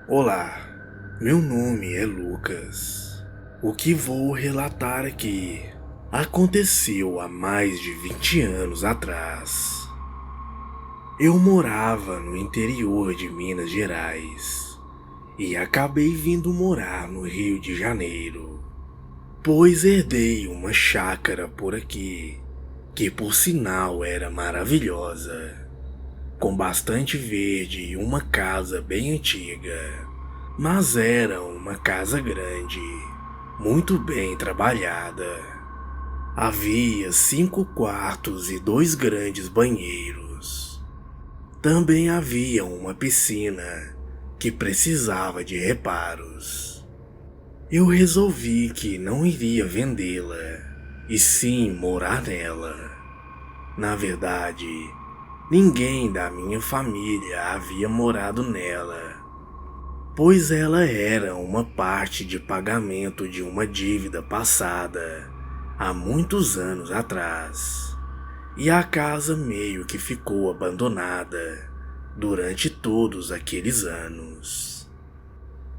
Olá, meu nome é Lucas. O que vou relatar aqui aconteceu há mais de 20 anos atrás. Eu morava no interior de Minas Gerais e acabei vindo morar no Rio de Janeiro, pois herdei uma chácara por aqui, que por sinal era maravilhosa, com bastante verde e uma casa bem antiga. Mas era uma casa grande, muito bem trabalhada. Havia 5 quartos e 2 grandes banheiros. Também havia uma piscina que precisava de reparos. Eu resolvi que não iria vendê-la, e sim morar nela. Na verdade, ninguém da minha família havia morado nela, pois ela era uma parte de pagamento de uma dívida passada há muitos anos atrás, e a casa meio que ficou abandonada durante todos aqueles anos.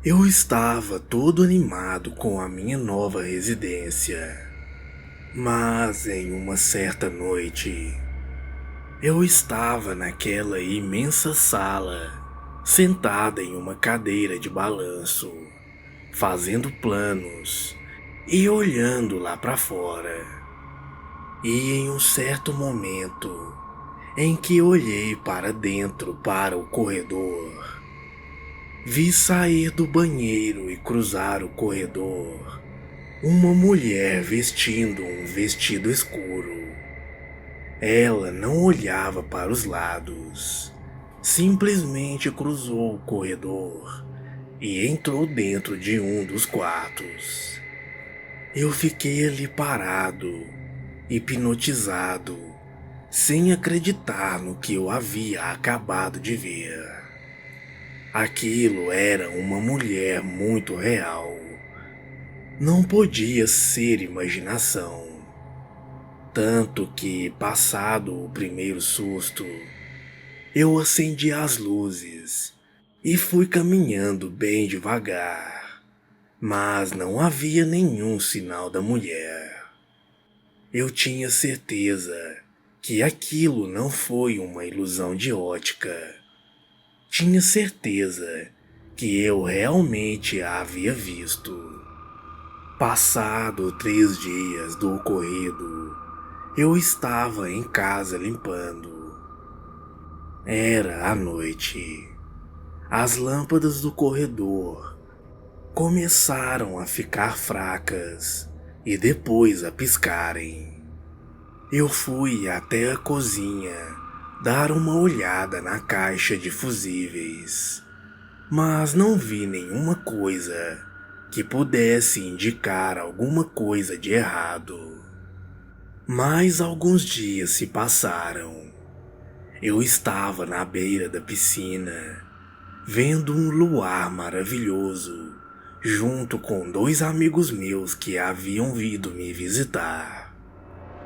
Eu estava todo animado com a minha nova residência, mas em uma certa noite, eu estava naquela imensa sala, sentada em uma cadeira de balanço, fazendo planos e olhando lá para fora. E em um certo momento, em que olhei para dentro para o corredor, vi sair do banheiro e cruzar o corredor uma mulher vestindo um vestido escuro. Ela não olhava para os lados, simplesmente cruzou o corredor e entrou dentro de um dos quartos. Eu fiquei ali parado, hipnotizado, sem acreditar no que eu havia acabado de ver. Aquilo era uma mulher muito real. Não podia ser imaginação. Tanto que, passado o primeiro susto, eu acendi as luzes e fui caminhando bem devagar, mas não havia nenhum sinal da mulher. Eu tinha certeza que aquilo não foi uma ilusão de ótica. Tinha certeza que eu realmente a havia visto. Passado 3 dias do ocorrido, eu estava em casa limpando. Era a noite. As lâmpadas do corredor começaram a ficar fracas e depois a piscarem. Eu fui até a cozinha dar uma olhada na caixa de fusíveis, mas não vi nenhuma coisa que pudesse indicar alguma coisa de errado. Mais alguns dias se passaram. Eu estava na beira da piscina, vendo um luar maravilhoso, junto com 2 amigos meus que haviam vindo me visitar.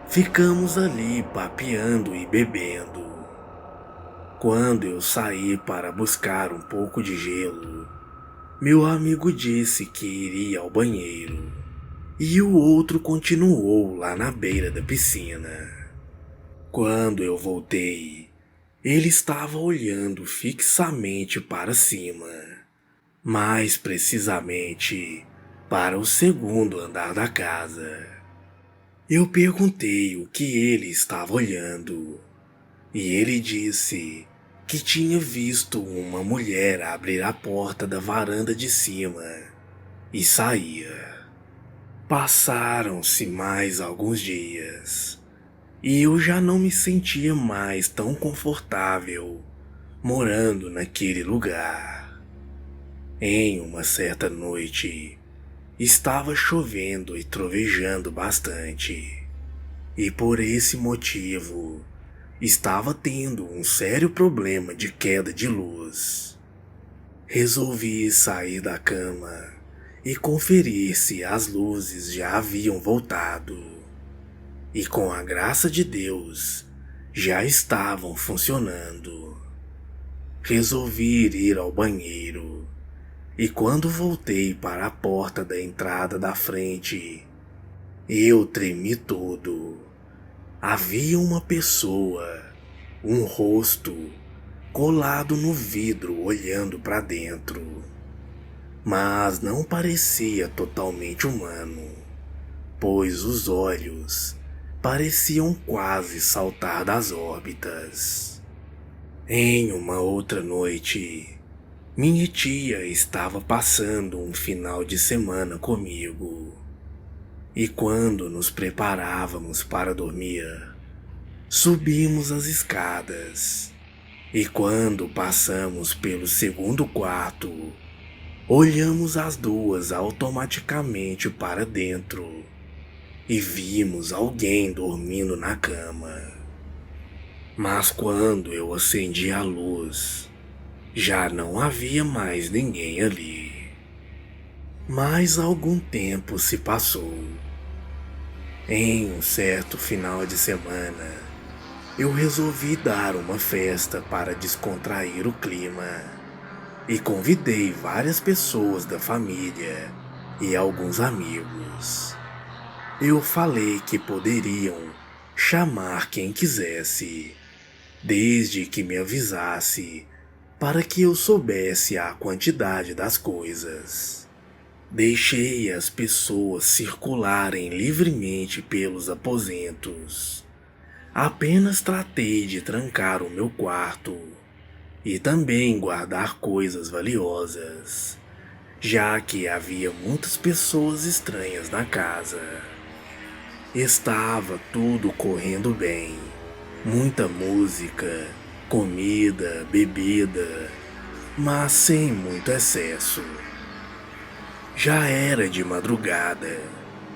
Ficamos ali papeando e bebendo. Quando eu saí para buscar um pouco de gelo, meu amigo disse que iria ao banheiro, e o outro continuou lá na beira da piscina. Quando eu voltei, ele estava olhando fixamente para cima, mais precisamente para o segundo andar da casa. Eu perguntei o que ele estava olhando, e ele disse que tinha visto uma mulher abrir a porta da varanda de cima e saía. Passaram-se mais alguns dias, e eu já não me sentia mais tão confortável morando naquele lugar. Em uma certa noite, estava chovendo e trovejando bastante, e por esse motivo, estava tendo um sério problema de queda de luz. Resolvi sair da cama e conferir se as luzes já haviam voltado. E com a graça de Deus, já estavam funcionando. Resolvi ir ao banheiro E quando voltei para a porta da entrada da frente, eu tremi todo. Havia uma pessoa, um rosto, colado no vidro olhando para dentro. Mas não parecia totalmente humano, pois os olhos pareciam quase saltar das órbitas. Em uma outra noite, minha tia estava passando um final de semana comigo. E quando nos preparávamos para dormir, subimos as escadas. E quando passamos pelo segundo quarto, olhamos as duas automaticamente para dentro e vimos alguém dormindo na cama. Mas quando eu acendi a luz, já não havia mais ninguém ali. Mas algum tempo se passou. Em um certo final de semana, eu resolvi dar uma festa para descontrair o clima e convidei várias pessoas da família e alguns amigos. Eu falei que poderiam chamar quem quisesse, desde que me avisasse para que eu soubesse a quantidade das coisas. Deixei as pessoas circularem livremente pelos aposentos. Apenas tratei de trancar o meu quarto e também guardar coisas valiosas, já que havia muitas pessoas estranhas na casa. Estava tudo correndo bem, muita música, comida, bebida, mas sem muito excesso. Já era de madrugada,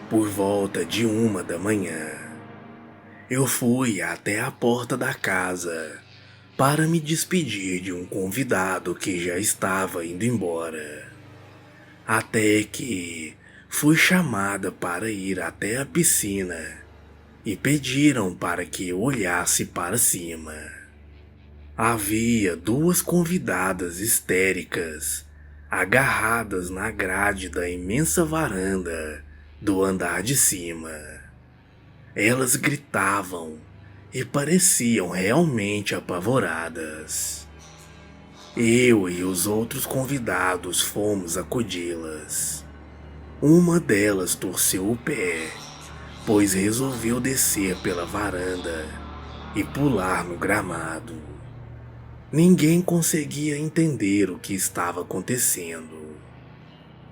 por volta de 1 da manhã. Eu fui até a porta da casa para me despedir de um convidado que já estava indo embora. Até que fui chamada para ir até a piscina e pediram para que eu olhasse para cima. Havia duas convidadas histéricas agarradas na grade da imensa varanda do andar de cima. Elas gritavam e pareciam realmente apavoradas. Eu e os outros convidados fomos acudi-las. Uma delas torceu o pé, pois resolveu descer pela varanda e pular no gramado. Ninguém conseguia entender o que estava acontecendo.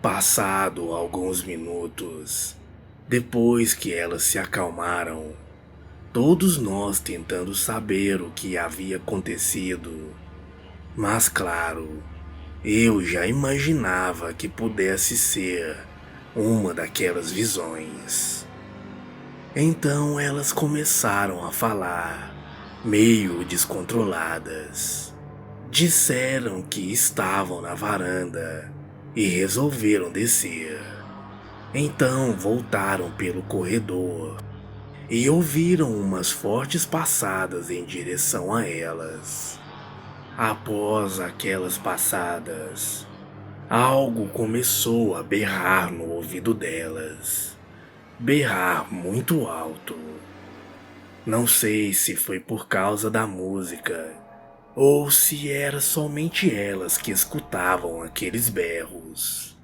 Passado alguns minutos, depois que elas se acalmaram, todos nós tentando saber o que havia acontecido. Mas claro, eu já imaginava que pudesse ser uma daquelas visões. Então elas começaram a falar, meio descontroladas. Disseram que estavam na varanda e resolveram descer. Então voltaram pelo corredor e ouviram umas fortes passadas em direção a elas. Após aquelas passadas, algo começou a berrar no ouvido delas. Berrar muito alto. Não sei se foi por causa da música ou se era somente elas que escutavam aqueles berros,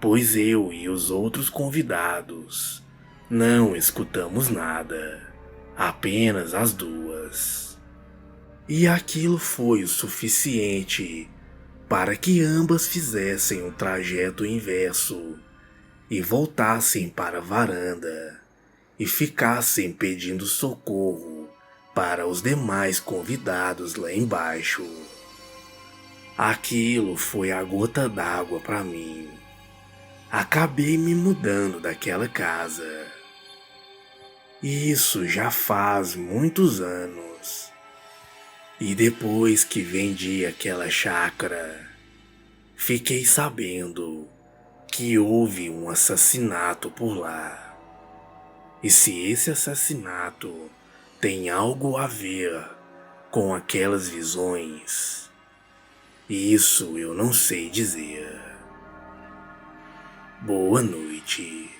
pois eu e os outros convidados não escutamos nada, apenas as duas. E aquilo foi o suficiente para que ambas fizessem o trajeto inverso e voltassem para a varanda e ficassem pedindo socorro para os demais convidados lá embaixo. Aquilo foi a gota d'água para mim. Acabei me mudando daquela casa. Isso já faz muitos anos. E depois que vendi aquela chácara, fiquei sabendo que houve um assassinato por lá. E se esse assassinato tem algo a ver com aquelas visões, isso eu não sei dizer. Boa noite.